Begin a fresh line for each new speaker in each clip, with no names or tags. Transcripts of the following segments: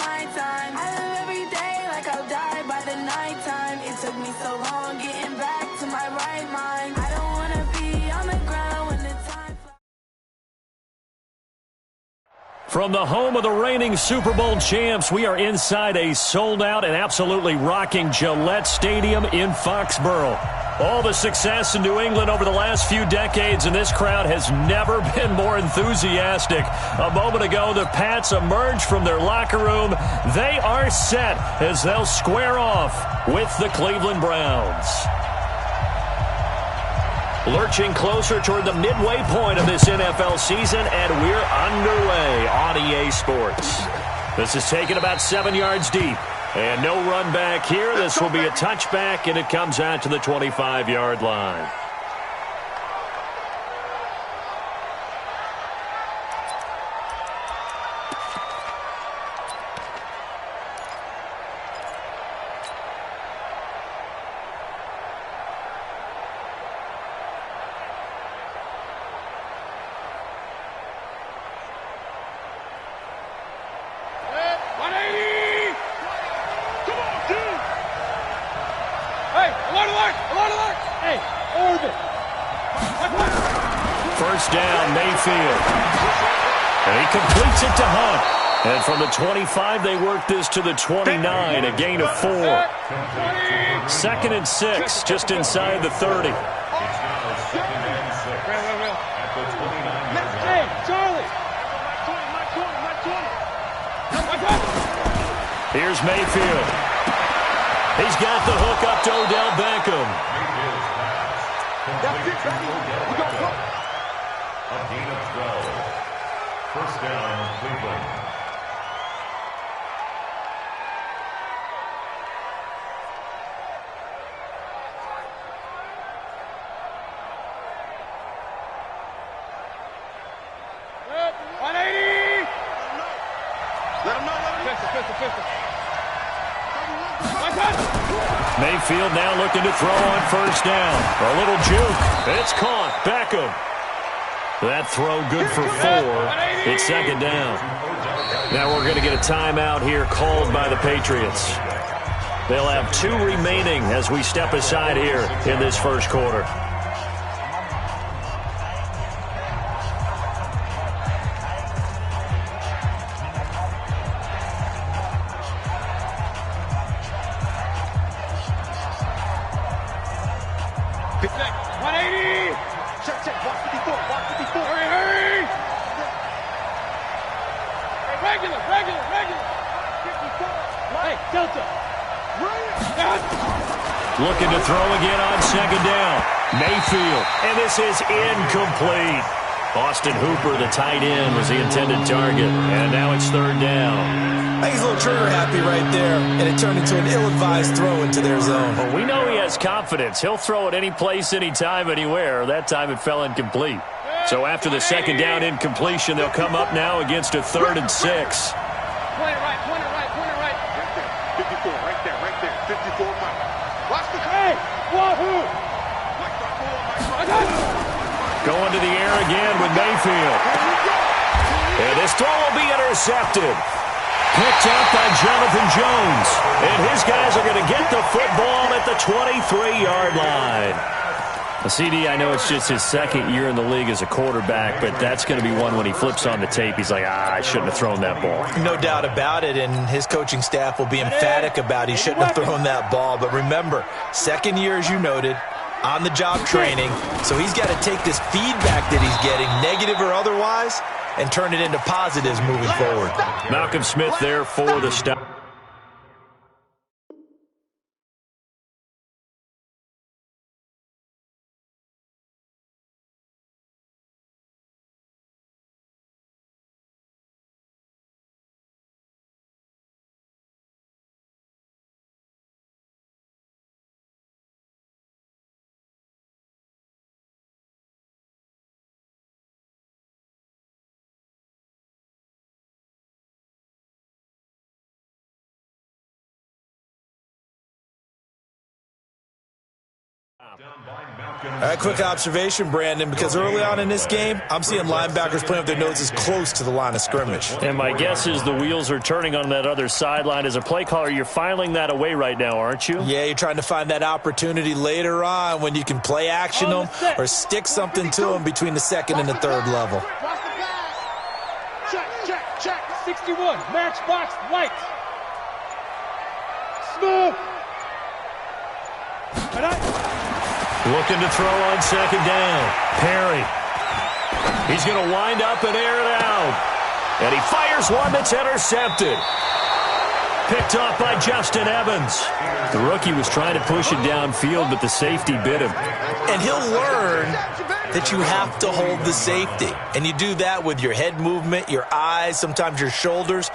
my time. I live every day like I'll die by the nighttime. It took me so long getting back to my right mind. I don't wanna be on the ground when the time flies.
From the home of the reigning Super Bowl champs, we are inside a sold-out and absolutely rocking Gillette Stadium in Foxborough. All the success in New England over the last few decades, and this crowd has never been more enthusiastic. A moment ago, the Pats emerged from their locker room. They are set as they'll square off with the Cleveland Browns. Lurching closer toward the midway point of this NFL season, and we're underway on EA Sports. This is taken about 7 yards deep. And no run back here. This will be a touchback, and it comes out to the 25-yard line. First down, Mayfield. And he completes it to Hunt. And from the 25, they work this to the 29, a gain of 4. 2nd and 6, just inside the 30. Here's Mayfield. He's got the hook up to Odell Beckham.
That's it, baby. We got go. A gain of 12. First down, Cleveland.
Good. 180. Let him know. Pistol.
Mayfield now looking to throw on first down. A little juke. It's caught. Beckham. That throw good for 4. It's 2nd down. Now we're going to get a timeout here called by the Patriots. They'll have 2 remaining as we step aside here in this first quarter. Looking to throw again on 2nd down. Mayfield, and this is incomplete. Austin Hooper, the tight end, was the intended target, and now it's 3rd down.
I think he's a little trigger happy right there, and it turned into an ill-advised throw into their zone.
Well, we know he has confidence. He'll throw it any place, anytime, anywhere. That time it fell incomplete. So after the 2nd down incompletion, they'll come up now against a 3rd and 6.
Point it right. 54, right there. 54 miles. Watch the hey! Wahoo!
Going to the air again with Mayfield. And this throw will be intercepted. Picked up by Jonathan Jones. And his guys are going to get the football at the 23-yard line. CD, I know it's just his 2nd year in the league as a quarterback, but that's going to be one when he flips on the tape. He's like, I shouldn't have thrown that ball.
No doubt about it, and his coaching staff will be emphatic about he shouldn't have thrown that ball. But remember, 2nd year, as you noted, on-the-job training, so he's got to take this feedback that he's getting, negative or otherwise, and turn it into positives moving forward.
Malcolm Smith there for the stop.
All right, quick observation, Brandon, because early on in this game, I'm seeing linebackers playing with their noses close to the line of scrimmage.
And my guess is the wheels are turning on that other sideline. As a play caller, you're filing that away right now, aren't you?
Yeah, you're trying to find that opportunity later on when you can play action them or stick something to them between the second and the third level.
Check. 61, matchbox, white. Smooth.
Looking to throw on second down. Perry. He's going to wind up and air it out. And he fires one that's intercepted. Picked off by Justin Evans. The rookie was trying to push it downfield, but the safety bit him.
And he'll learn that you have to hold the safety. And you do that with your head movement, your eyes, sometimes your shoulders.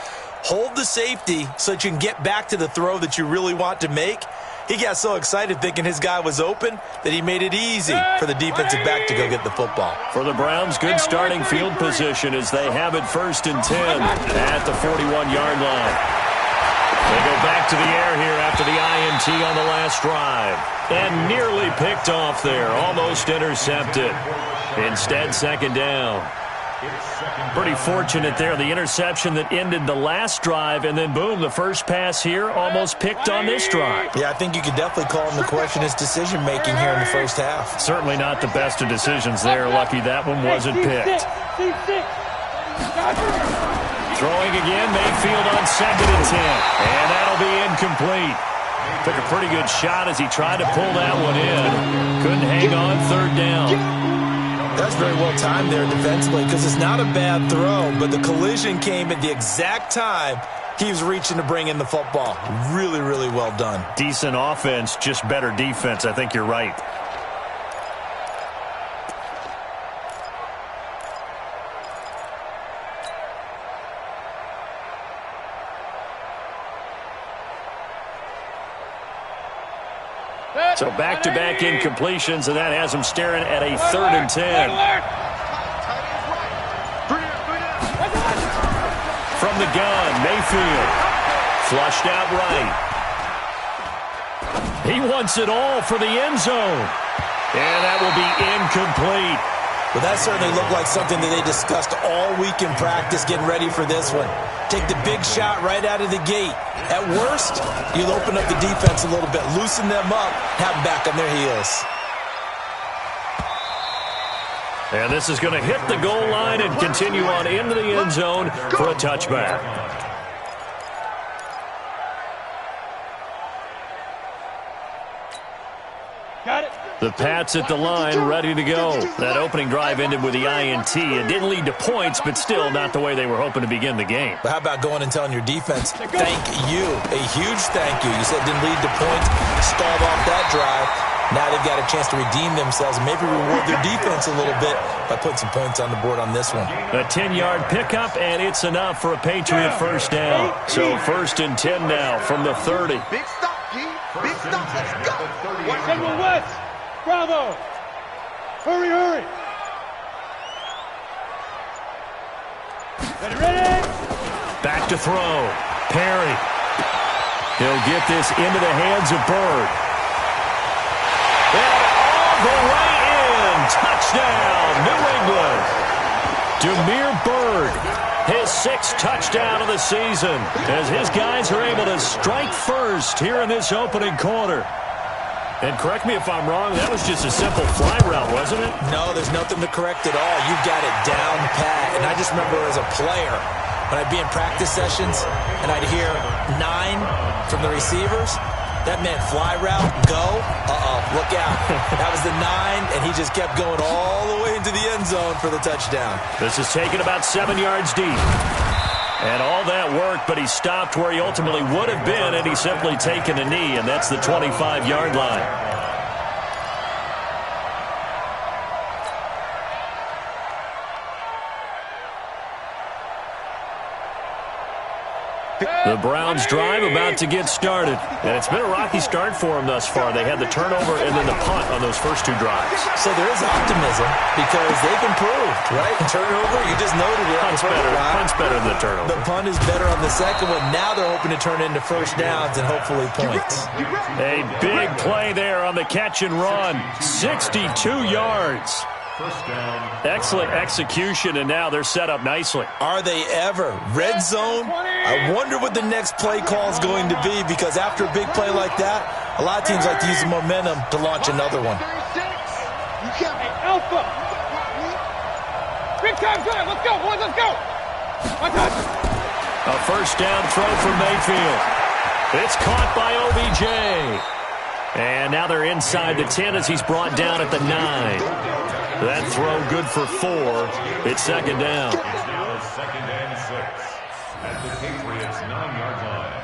Hold the safety so that you can get back to the throw that you really want to make. He got so excited thinking his guy was open that he made it easy for the defensive back to go get the football.
For the Browns, good starting field position as they have it 1st and 10 at the 41-yard line. They go back to the air here after the INT on the last drive. And nearly picked off there, almost intercepted. Instead, second down. Pretty fortunate there, the interception that ended the last drive, and then boom, the first pass here almost picked on this drive.
Yeah, I think you could definitely call him to question his decision-making here in the first half.
Certainly not the best of decisions there. Lucky that one wasn't picked. Throwing again, Mayfield on 2nd and 10, and that'll be incomplete. Took a pretty good shot as he tried to pull that one in. Couldn't hang on 3rd down.
That's very well timed there defensively because it's not a bad throw, but the collision came at the exact time he was reaching to bring in the football. Really, really well done.
Decent offense, just better defense. I think you're right. So back-to-back incompletions, and that has him staring at a 3rd and 10. From the gun, Mayfield. Flushed out right. He wants it all for the end zone. And that will be incomplete.
Well, that certainly looked like something that they discussed all week in practice getting ready for this one. Take the big shot right out of the gate. At worst, you'll open up the defense a little bit, loosen them up, have them back on their heels.
And this is going to hit the goal line and continue on into the end zone for a touchback.
Got it.
The Pats at the line, ready to go. That opening drive ended with the INT. It didn't lead to points, but still not the way they were hoping to begin the game.
But how about going and telling your defense, thank you, a huge thank you. You said it didn't lead to points, stalled off that drive. Now they've got a chance to redeem themselves and maybe reward their defense a little bit by putting some points on the board on this one.
A 10-yard pickup, and it's enough for a Patriot first down. So 1st and 10 now from the 30.
Big stop, G. Big stop. Let's go.
General West. Bravo. Hurry. Ready.
Back to throw. Perry. He'll get this into the hands of Bird. And all the way in. Touchdown, New England. Demir Bird, his 6th touchdown of the season, as his guys are able to strike first here in this opening quarter. And correct me if I'm wrong, that was just a simple fly route, wasn't it?
No, there's nothing to correct at all. You've got it down pat. And I just remember as a player, when I'd be in practice sessions and I'd hear 9 from the receivers, that meant fly route, go, look out. That was the 9, and he just kept going all the way into the end zone for the touchdown.
This is taken about 7 yards deep. And all that worked, but he stopped where he ultimately would have been, and he's simply taken a knee, and that's the 25-yard line. The Browns drive about to get started. And it's been a rocky start for them thus far. They had the turnover and then the punt on those first two drives.
So there is optimism because they've improved, right? Turnover, you just noted it.
Punt's better than the turnover.
The punt is better on the second one. Now they're hoping to turn into first downs and hopefully points.
A big play there on the catch and run. 62 yards.
First down.
Excellent execution, and now they're set up nicely.
Are they ever? Red zone? I wonder what the next play call is going to be because after a big play like that, a lot of teams like to use the momentum to launch another one.
Hey, Alpha! Big time drive! Let's go, boys, let's go!
A first down throw for Mayfield. It's caught by OBJ. And now they're inside the 10 as he's brought down at the 9. That throw good for 4. It's second down.
It's now second and 6 at the Patriots' 9-yard line.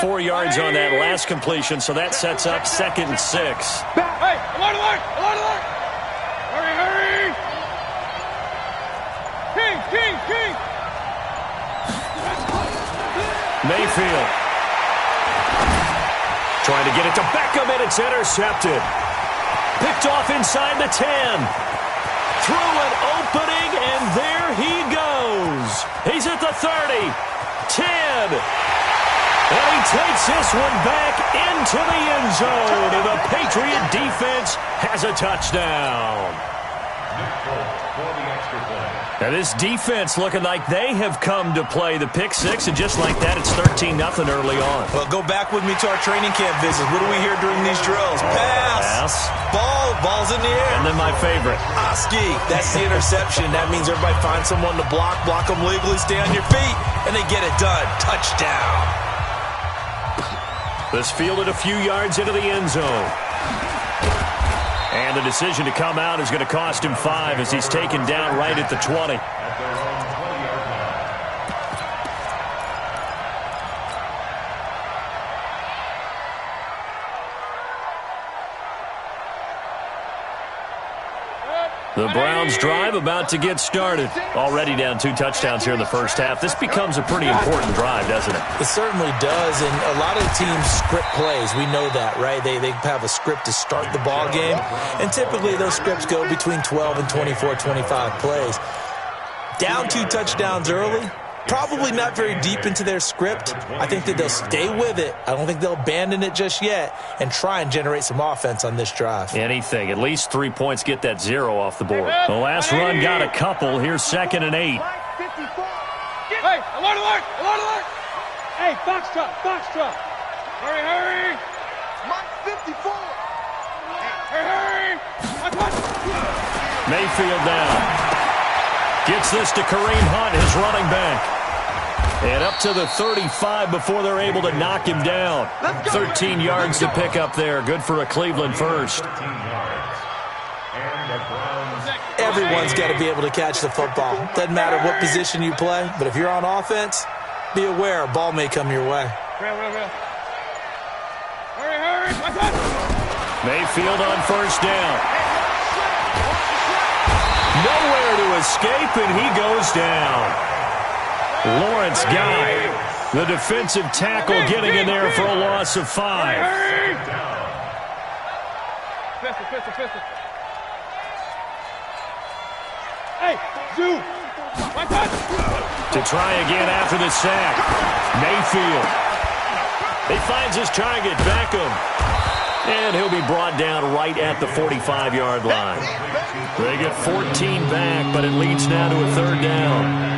4 yards on that last completion, so that sets up second and 6.
Hey, alert, alert, alert, alert! Hurry, hurry! King, king, king!
Mayfield trying to get it to Beckham, and it's intercepted. Picked off inside the 10. Through an opening, and there he goes. He's at the 30, 10. And he takes this one back into the end zone, and the Patriot defense has a touchdown.
For the extra point.
Now this defense looking like they have come to play the pick six, and just like that, it's 13-0 early on.
Well, go back with me to our training camp visits. What do we hear during these drills? Pass. Ball's in the air.
And then my favorite.
Oski, that's the interception. That means everybody finds someone to block them legally, stay on your feet, and they get it done. Touchdown.
This fielded a few yards into the end zone. And the decision to come out is going to cost him 5 as he's taken down right at the 20.
At their own 20-yard line.
The Browns drive about to get started. Already down 2 touchdowns here in the first half. This becomes a pretty important drive, doesn't it?
It certainly does, and a lot of teams script plays. We know that, right? They have a script to start the ball game, and typically those scripts go between 12 and 24, 25 plays. Down 2 touchdowns early, probably not very deep into their script. I think that they'll stay with it. I don't think they'll abandon it just yet and try and generate some offense on this drive.
Anything. At least 3 points, get that 0 off the board. The last run got a couple. Here's 2nd and 8.
Hey, alert, alert, alert, alert! Hey, Foxtrot, Foxtrot! Hurry, hurry! Mike 54! Hurry, hurry!
Mayfield down. Gets this to Kareem Hunt, his running back. And up to the 35 before they're able to knock him down. 13 yards to pick up there. Good for a Cleveland first.
13 yards. And the Browns.
Everyone's got to be able to catch the football. Doesn't matter what position you play, but if you're on offense, be aware a ball may come your way.
Real. Hurry, hurry!
Mayfield on first down. Nowhere to escape, and he goes down. Lawrence Guy, the defensive tackle, getting in there for a loss of 5.
Pistol. Hey, Zoo!
To try again after the sack. Mayfield. He finds his target, Beckham. And he'll be brought down right at the 45-yard line. They get 14 back, but it leads now to a 3rd down.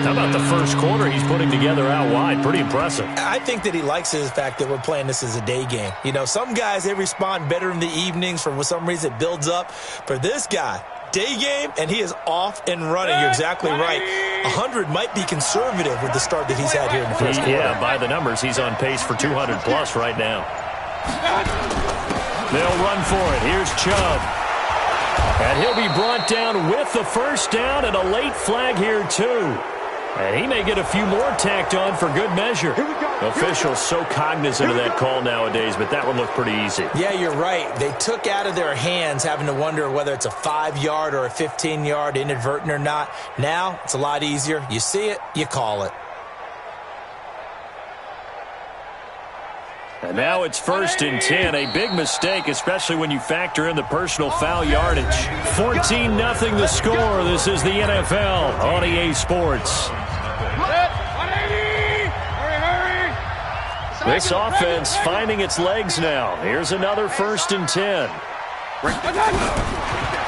How about the first quarter he's putting together out wide? Pretty impressive.
I think that he likes the fact that we're playing this as a day game. You know, some guys, they respond better in the evenings. For some reason, it builds up. For this guy, day game, and he is off and running. You're exactly right. 100 might be conservative with the start that he's had here in the first quarter.
Yeah, by the numbers, he's on pace for 200-plus right now. They'll run for it. Here's Chubb. And he'll be brought down with the first down and a late flag here, too. And he may get a few more tacked on for good measure. Officials so cognizant of that call nowadays, but that one looked pretty easy.
Yeah, you're right. They took out of their hands having to wonder whether it's a 5-yard or a 15-yard, inadvertent or not. Now, it's a lot easier. You see it, you call it.
And now it's 1st and 10. A big mistake, especially when you factor in the personal foul yardage. 14-0 the score. This is the NFL on EA Sports. This offense finding its legs now. Here's another 1st and 10.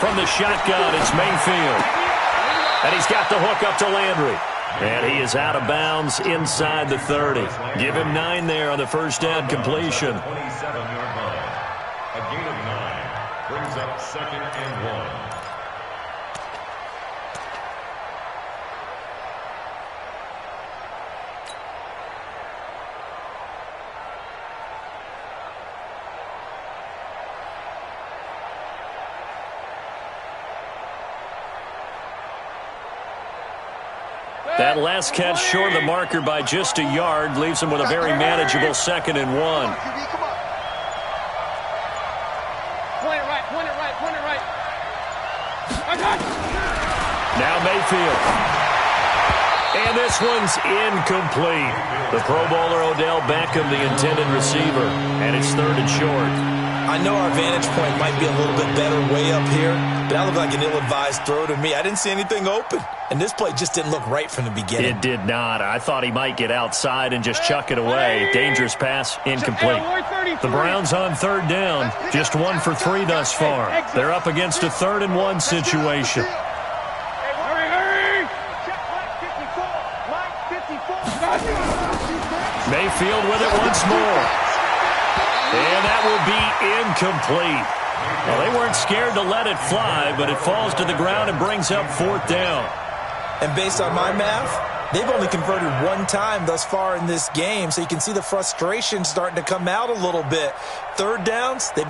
From the shotgun, it's Mayfield. And he's got the hook up to Landry. And he is out of bounds inside the 30. Give him 9 there on the first down completion.
27-yard line. A gain of 9 brings up 2nd and 1.
That last catch short of the marker by just a yard leaves him with a very manageable 2nd and 1.
Point it right, point it right, point it right.
Now Mayfield. And this one's incomplete. The Pro Bowler Odell Beckham, the intended receiver. And it's 3rd and short.
I know our vantage point might be a little bit better way up here, but that looked like an ill-advised throw to me. I didn't see anything open, and this play just didn't look right from the beginning.
It did not. I thought he might get outside and just chuck it away. Dangerous pass, incomplete. The Browns on 3rd down, just 1 for 3 thus far. They're up against a 3rd and 1 situation. Mayfield with it once more. And that will be incomplete. Well, they weren't scared to let it fly, but it falls to the ground and brings up 4th down.
And based on my math, they've only converted 1 time thus far in this game, so you can see the frustration starting to come out a little bit. 3rd downs, they've